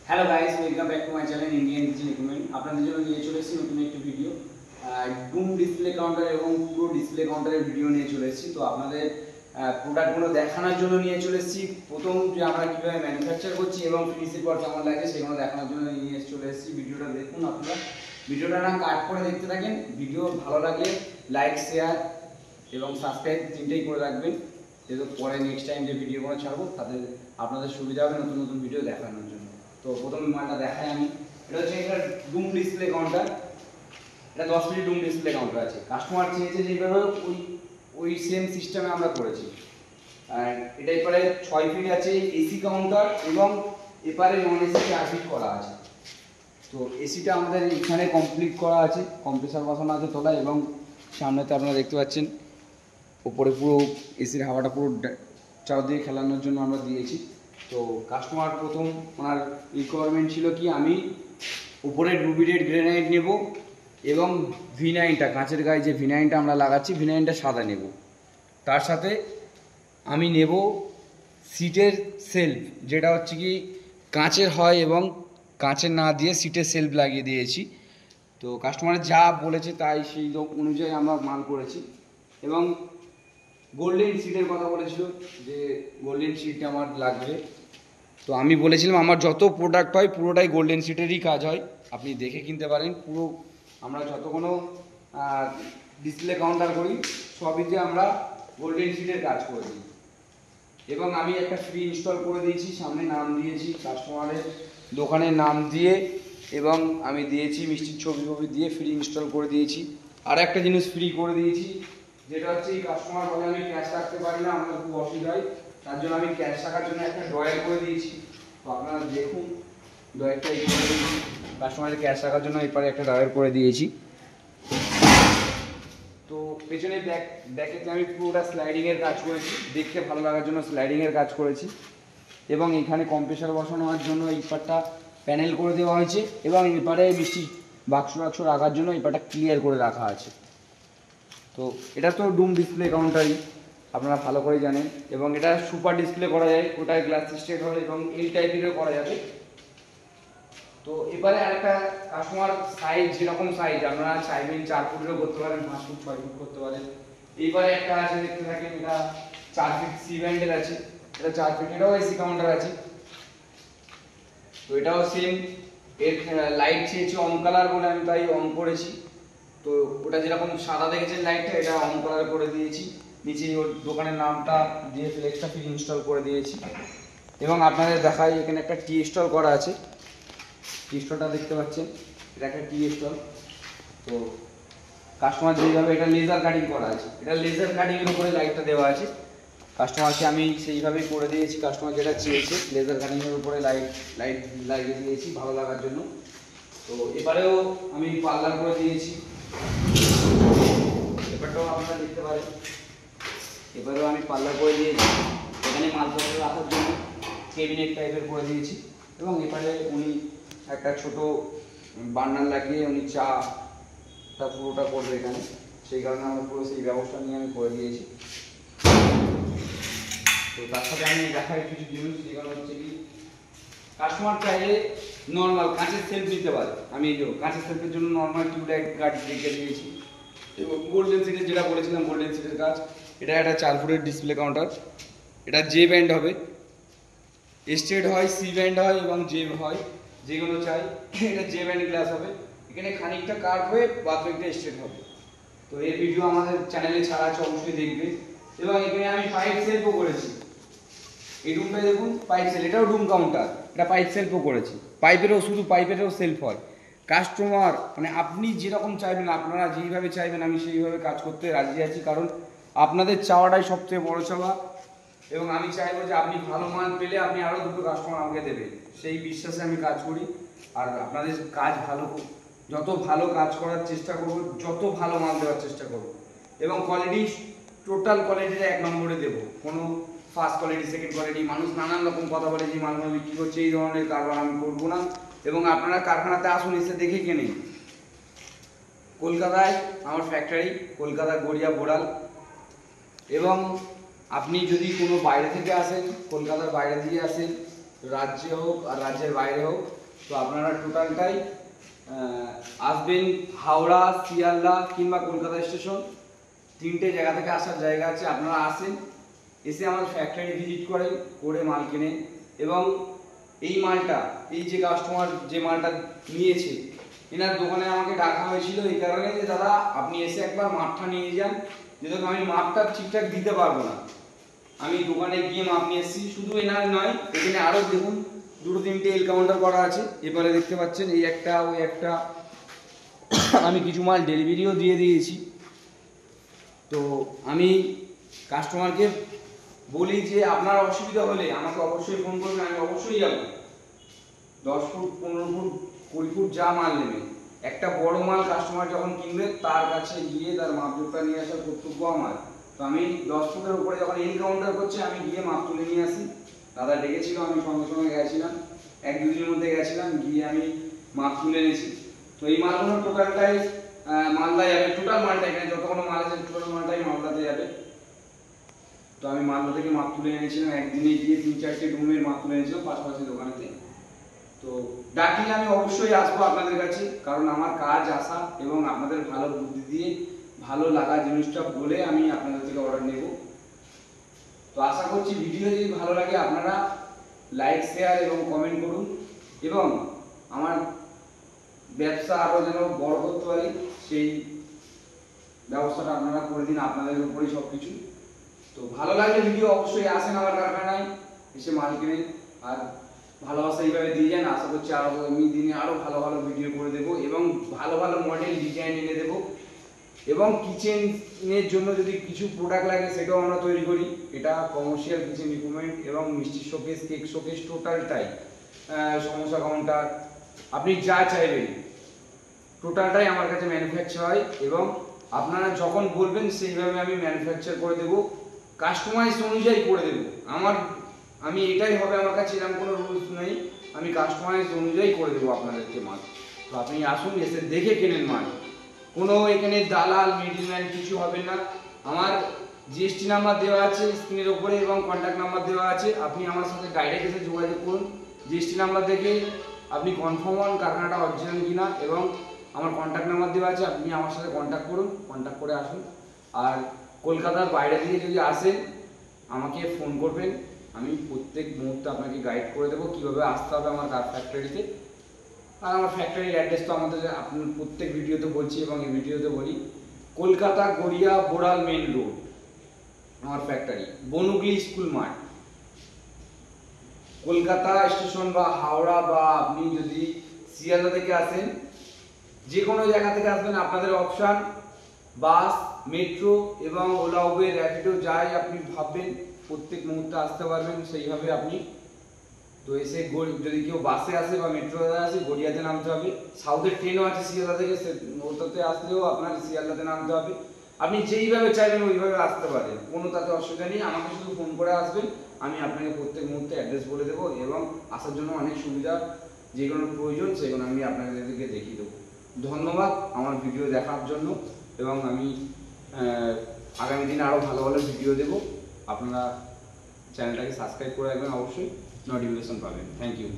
Hello guys, welcome back to my channel Indian kitchen recommend. আপনাদের জন্য নিয়ে চলে এসেছি নতুন একটি ভিডিও। ডুম ডিসপ্লে কাউন্টার এবং পুরো ডিসপ্লে কাউন্টারের ভিডিও নিয়ে চলে এসেছি। তো আপনাদের প্রোডাক্টগুলো দেখানোর জন্য নিয়ে চলে এসেছি। প্রথম যে আমরা কীভাবে ম্যানুফ্যাকচার করছি এবং ফিনিশের পর কেমন লাগে সেগুলো দেখানোর জন্য নিয়ে চলে এসেছি। ভিডিওটা দেখুন আপনারা, ভিডিওটা না কাট করে দেখতে থাকেন। ভিডিও ভালো লাগলে লাইক, শেয়ার এবং সাবস্ক্রাইব তিনটেই করে রাখবেন, যেহেতু পরে নেক্সট টাইম যে ভিডিওগুলো ছাড়বো তাতে আপনাদের সুবিধা হবে নতুন নতুন ভিডিও দেখানোর জন্য। তো প্রথমে মালটা দেখাই আমি। এটা হচ্ছে একটা ডুম ডিসপ্লে কাউন্টার। এটা 10 ফিট ডুম ডিসপ্লে কাউন্টার আছে। কাস্টমার চেয়েছে যেভাবে ওই সেম সিস্টেমে আমরা করেছি। আর এটা এপারে 6 ফিট আছে এসি কাউন্টার এবং এপারে নন এসি 4 ফিট করা আছে। তো এসিটা আমাদের এখানে কমপ্লিট করা আছে, কম্প্রেসার বসানো আছে তলায় এবং সামনেতে আপনারা দেখতে পাচ্ছেন উপরে পুরো এসির হাওয়াটা পুরো চারদিকে খেলানোর জন্য আমরা দিয়েছি। তো কাস্টমার প্রথম ওনার রিকোয়ারমেন্ট ছিল কি, আমি উপরে রুবিডেড গ্রেনাইট নেব এবং ভিনাইনটা, কাঁচের গায়ে যে ভিনাইনটা আমরা লাগাচ্ছি ভিনাইনটা সাদা নেব। তার সাথে আমি নেব সিটের সেলফ, যেটা হচ্ছে কি কাঁচের হয় এবং কাঁচের না দিয়ে সিটের সেলফ লাগিয়ে দিয়েছি। তো কাস্টমার যা বলেছে তাই সেই অনুযায়ী আমরা মাল করেছি। এবং গোল্ডেন সিটের কথা বলেছিল যে গোল্ডেন সিট আমার লাগবে। তো আমি বলেছিলাম আমার যত প্রোডাক্ট হয় পুরোটাই গোল্ডেন সিটেরই কাজ হয়, আপনি দেখে কিনতে পারেন। পুরো আমরা যত কোনো ডিসপ্লে কাউন্টার করি সবইতে আমরা গোল্ডেন সিটের কাজ করে দিই। এবং আমি একটা ফ্রি ইনস্টল করে দিয়েছি, সামনে নাম দিয়েছি কাস্টমারের দোকানের নাম দিয়ে এবং আমি দিয়েছি মিষ্টির ছবি দিয়ে ফ্রি ইনস্টল করে দিয়েছি। আর একটা জিনিস ফ্রি করে দিয়েছি, যেটা হচ্ছে এই কাস্টমার বলে আমি ক্যাশ রাখতে পারি না, আমাদের খুব অসুবিধা হয়, তার জন্য আমি ক্যাশ রাখার জন্য একটা ড্রয়ার করে দিয়েছি। তো আপনারা দেখুন ড্রয়ারটা এই করে দিয়েছি, কাস্টমারের ক্যাশ রাখার জন্য এপারে একটা ড্রয়ার করে দিয়েছি। তো পেছনে ব্যাকেতে আমি পুরোটা স্লাইডিংয়ের কাজ করেছি, দেখতে ভালো লাগার জন্য স্লাইডিংয়ের কাজ করেছি। এবং এখানে কম্প্রেসার বসানোর জন্য এই পাটটা প্যানেল করে দেওয়া হয়েছে এবং এপারে মিষ্টি বাক্স রাখার জন্য এই পাটটা ক্লিয়ার করে রাখা আছে। তো এটা তো ডুম ডিসপ্লে কাউন্টারই, আপনারা ভালো করে জানেন। এবং এটা সুপার ডিসপ্লে করা যায়, ওটায় গ্লাস সিস্টেম হয় এবং এই টাইপেরও করা যাবে। তো এবারে আরেকটা কাস্টমার সাইজ, যেরকম সাইজ আপনারা চাইবেন 4 ফুটেরও করতে পারেন, 5 ফুট 6 ফুট করতে পারেন। এইবারে একটা আছে দেখতে থাকেন, এটা 4 ফিট সি ব্যান্ডের আছে, এটা 4 ফিট, এটাও এসি কাউন্টার আছে। তো এটাও সেম, এর লাইট চেয়েছে অন কালার বলে আমি তাই অন করেছি। তো ওটা যেরকম সাদা দেখেছেন লাইটটা, এটা অন কালার করে দিয়েছি। নিচে ওর দোকানের নামটা দিয়ে ফ্লেক্সটা ফিল ইনস্টল করে দিয়েছি। এবং আপনাদের দেখাই এখানে একটা টি স্টল করা আছে, টি স্টলটা দেখতে পাচ্ছেন, এটা একটা টি স্টল। তো কাস্টমার যেভাবে, এটা লেজার কাটিং করা আছে, এটা লেজার কাটিংয়ের উপরে লাইটটা দেওয়া আছে। কাস্টমারকে আমি সেইভাবেই করে দিয়েছি, কাস্টমার যেটা চেয়েছে লেজার কাটিংয়ের উপরে লাইট লাগিয়ে দিয়েছি ভালো লাগার জন্য। তো এবারেও আমি পার্লার করে দিয়েছি, এবারটাও আপনারা দেখতে পারেন। এবারেও আমি পার্লার করে দিয়েছি, এখানে মালপত্র রাখার জন্য কেবিনেট টাইপের করে দিয়েছি। এবং এবারে উনি একটা ছোট বার্নার লাগিয়ে উনি চাটা পুরোটা করবে এখানে, সেই কারণে আমরা পুরো সেই ব্যবস্থা নিয়ে আমি করে দিয়েছি। তো তার সাথে আমি দেখাই কিছু জিনিস, যেগুলো হচ্ছে কি কাস্টমার চাইলে নর্মাল কাঁচের সেলফ নিতে পারে। আমি এই যে কাঁচের সেলফের জন্য নর্মাল টিউবলাইট কাঠ রেখে দিয়েছি। এবং গোল্ডেন সিটের যেটা বলেছিলাম গোল্ডেন সিটের কাজ, এটা একটা 4 ফুটের ডিসপ্লে কাউন্টার। এটা জে ব্যান্ড হবে, স্ট্রেট হয়, সি ব্যান্ড হয় এবং জে হয়, যেগুলো চাই। এটা জে ব্যান্ড গ্লাস হবে, এখানে খানিকটা কার্ভ হয়ে বাথরুমটা স্ট্রেট হবে। তো এই ভিডিও আমাদের চ্যানেলে ছাড়া আছে, অবশ্যই দেখবে। এবং এখানে আমি পাইপ সেলফও করেছি, এই রুমটাই দেখুন পাইপ সেল, এটাও ডুম কাউন্টার, এটা পাইপ সেলফও করেছি। পাইপেরও শুধু পাইপেরও সেলফ হয়। কাস্টমার মানে আপনি যেরকম চাইবেন, আপনারা যেইভাবে চাইবেন আমি সেইভাবে কাজ করতে রাজি আছি, কারণ আপনাদের চাওয়াটাই সবচেয়ে বড় চাওয়া। এবং আমি চাইবো যে আপনি ভালো মাল পেলে আপনি আরও দুটো কাস্টমার আমাকে দেবেন, সেই বিশ্বাসে আমি কাজ করি। আর আপনাদের কাজ ভালো, যত ভালো কাজ করার চেষ্টা করব, যত ভালো মাল দেওয়ার চেষ্টা করব। এবং কোয়ালিটি, টোটাল কোয়ালিটিটা 1 নম্বরে দেবো, কোনো ফার্স্ট কোয়ালিটি সেকেন্ড কোয়ালিটি, মানুষ নানান রকম কথা বলে যে মালগুলো বিক্রি করছে, এই ধরনের কারবার আমি করবো না। এবং আপনারা কারখানাতে আসুন, এসে দেখে কেনেন। কলকাতায় আমার ফ্যাক্টরি, কলকাতা গড়িয়া বোড়াল। এবং আপনি যদি কোনো বাইরে থেকে আসেন, কলকাতার বাইরে দিয়ে আসেন রাজ্যে হোক আর রাজ্যের বাইরে হোক, তো আপনারা টোটালটাই আসবেন হাওড়া, শিয়ালদা কিংবা কলকাতা স্টেশন, 3টে জায়গা থেকে আসার জায়গা আছে। আপনারা আসেন, এসে আমার ফ্যাক্টরি ভিজিট করেন, করে মাল কেনেন। এবং এই মালটা, এই যে কাস্টমার যে মালটা নিয়েছে, এনার দোকানে আমাকে ডাকা হয়েছিল এই কারণে যে দাদা আপনি এসে একবার মাপটা নিয়ে যান, যেহেতু আমি মাপটা ঠিকঠাক দিতে পারবো না। আমি দোকানে গিয়ে মাপ নিয়ে এসেছি। শুধু এনার নয়, এখানে আরও দেখুন 2-3টে এল কাউন্টার করা আছে। এবারে দেখতে পাচ্ছেন এই একটা, ওই একটা। আমি কিছু মাল ডেলিভারিও দিয়ে দিয়েছি। তো আমি কাস্টমারকে বলি যে আপনার অসুবিধা হলে আমাকে অবশ্যই ফোন করবেন, আমি অবশ্যই যাবো। 10 ফুট, 15 ফুট, 20 ফুট যা মাল নেবে, একটা বড় মাল কাস্টমার যখন কিনবে তার কাছে গিয়ে তার মাপজোখটা নিয়ে আসার কর্তব্য আমার। তো আমি 10 ফুটের উপরে যখন এল কাউন্টার করছে, আমি গিয়ে মাপ তুলে নিয়ে আসি। দাদা ডেকেছিল, আমি সঙ্গে সঙ্গে গেছিলাম, 1-2 দিনের মধ্যে গেছিলাম, গিয়ে আমি মাপ তুলে এনেছি। তো এই মালগুলো টোটালটাই মালদা যাবে। টোটাল মালটা এখানে যতগুলো মাল আছে টোটাল মালটাই মালদাতে যাবে। তো আমি মালদা থেকে মাপ তুলে এনেছিলাম, একদিনে গিয়ে 3-4টে রুমের মাপ তুলে এনেছিলাম পাশাপাশি দোকানেতে। তো ডাকলে আমি অবশ্যই আসবো আপনাদের কাছে, কারণ আমার কাজ আসা এবং আপনাদের ভালো বুদ্ধি দিয়ে ভালো লাগা জিনিসটা বলে আমি আপনাদের থেকে অর্ডার নেব। তো আশা করছি ভিডিও যদি ভালো লাগে আপনারা লাইক, শেয়ার এবং কমেন্ট করুন, এবং আমার ব্যবসা আরও যেন বড় করতে পারি সেই ব্যবস্থাটা আপনারা করে দিন, আপনাদের উপরেই সব কিছু। তো ভালো লাগলে ভিডিও অবশ্যই আসেন আমার কারখানায়, এসে মাল কিনেন আর ভালোবাসা এইভাবে দিয়ে যান। আশা করছি আগামী দিনে আরও ভালো ভালো ভিডিও করে দেবো এবং ভালো ভালো মডেল ডিজাইন এনে দেবো। এবং কিচেনের জন্য যদি কিছু প্রোডাক্ট লাগে সেটাও আমরা তৈরি করি। এটা কমার্শিয়াল কিচেন ইকুইপমেন্ট এবং মিষ্টি শোকেস, কেক শোকেস, টোটালটাই সমোসা কাউন্টার, আপনি যা চাইবেন টোটালটাই আমার কাছে ম্যানুফ্যাকচার হয়। এবং আপনারা যখন বলবেন সেইভাবে আমি ম্যানুফ্যাকচার করে দেবো, কাস্টমাইজ অনুযায়ী করে দেবো। আমি এটাই হবে আমার কাছে, এরকম কোনো রুলস নেই, আমি কাস্টমাইজ অনুযায়ী করে দেবো আপনাদেরকে মাল। তো আপনি আসুন, এসে দেখে কেনেন মাল। কোনো এখানে দালাল, মিডলম্যান কিছু হবে না। আমার জিএসটি নাম্বার দেওয়া আছে স্ক্রিনের ওপরে এবং কন্ট্যাক্ট নাম্বার দেওয়া আছে। আপনি আমার সাথে ডাইরেক্ট এসে যোগাযোগ করুন। জিএসটি নাম্বার দেখে আপনি কনফার্ম হন কারখানাটা অরিজিনাল কিনা, এবং আমার কন্ট্যাক্ট নাম্বার দেওয়া আছে, আপনি আমার সাথে কন্ট্যাক্ট করুন, কন্ট্যাক্ট করে আসুন। আর কলকাতার বাইরে থেকে যদি আসেন আমাকে ফোন করবেন, আমি প্রত্যেক মুহূর্তে আপনাকে গাইড করে দেবো কীভাবে আসতে হবে আমার ফ্যাক্টরিতে। আর আমার ফ্যাক্টরির অ্যাড্রেস তো আমাদের আপনার প্রত্যেক ভিডিওতে বলছি এবং এই ভিডিওতে বলি, কলকাতা গড়িয়া বোড়াল মেন রোড আমার ফ্যাক্টরি, বনুগলি স্কুল মাঠ। কলকাতা স্টেশন বা হাওড়া বা আপনি যদি শিয়ালদা থেকে আসেন, যে কোনো জায়গা থেকে আসবেন, আপনাদের অপশান বাস, মেট্রো এবং ওলা, উবের, র্যাপিডো যাই আপনি ভাববেন প্রত্যেক মুহূর্তে আসতে পারবেন সেইভাবে আপনি। তো এসে যদি কেউ বাসে আসে বা মেট্রোতে আসে, গড়িয়াতে নামতে হবে। সাউথের ট্রেনও আছে শিয়ালদা থেকে, ওটাতে আসলেও আপনার শিয়ালদাতে নামতে হবে। আপনি যেইভাবে চাইবেন ওইভাবে আসতে পারেন, কোনো তাতে অসুবিধা নেই। আমাকে শুধু ফোন করে আসবেন, আমি আপনাকে প্রত্যেক মুহূর্তে অ্যাড্রেস বলে দেবো এবং আসার জন্য অনেক সুবিধা, যে কোনো প্রয়োজন সেগুলো আমি আপনাদেরকে দেখিয়ে দেবো। ধন্যবাদ আমার ভিডিও দেখার জন্য, এবং আমি আগামী দিনে আরও ভালো ভালো ভিডিও দেবো। আপনারা চ্যানেলটাকে সাবস্ক্রাইব করে রাখবেন, অবশ্যই নোটিফিকেশন পাবেন। Thank you.